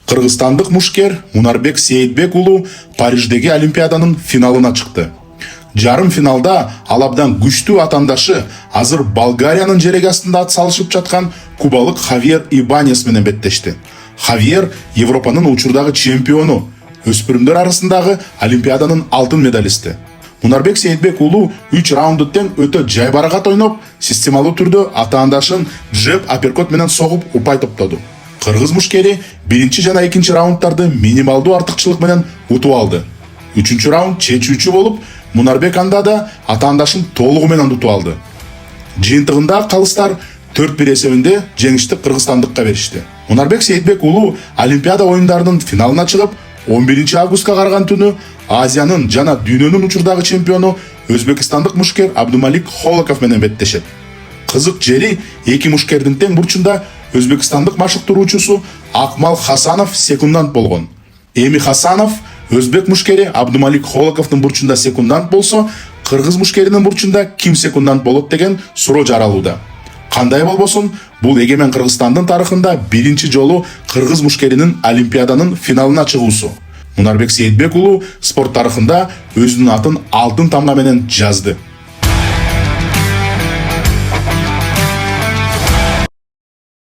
Кыргызстандык мушкер Мунарбек Сейитбек уулу Париждеги Олимпиаданын финалына чыкты. Жарым финалда ал абдан күчтүү атандашы, азыр Болгариянын жереги астында ат салышып жаткан кубалык Хавьер Ибанес менен беттешти. Хавьер Европанын учурдагы чемпиону, өспүрүмдөр арасындагы Олимпиаданын алтын медалисти. Мунарбек Сейитбек уулу 3 раундду тең өтө жайбаракат ойноп, системалуу түрдө атаандашын джеб апперкот менен согуп упай топтоду. Кыргыз мушкери биринчи жана экинчи раунддарды минималдуу артыкчылык менен утуп алды. Үчүнчү раунд чечүүчү болуп, Мунарбек анда да атаандашын толугу менен утуп алды. Жыйынтыгында калыстар 4-1 эсебинде жеңишти кыргызстандыкка беришти. Мунарбек Сейитбек уулу Олимпиада оюндарынын финалына чыгып, 11 августка караган түнү Азиянын жана дүйнөнүн учурдагы чемпиону өзбекстандык мушкер Абдумалик Холоков менен беттешет. Кызык жери эки мушкердин тең бурчунда өзбекстандык машыктыруучусу Акмал Хасанов секундант болгон. Эми Хасанов өзбек мушкери Абдумалик Холоковдун бурчунда секундант болсо, кыргыз мушкеринин бурчунда ким секундант болот деген суроо жаралууда. Кандай болбосун, бул эгемен Кыргызстандын тарыхында биринчи жолу кыргыз мушкеринин Олимпиаданын финалына чыгуусу. Мунарбек Сейитбек уулу спорт тарыхында өзүнүн атын алтын тамга менен жазды.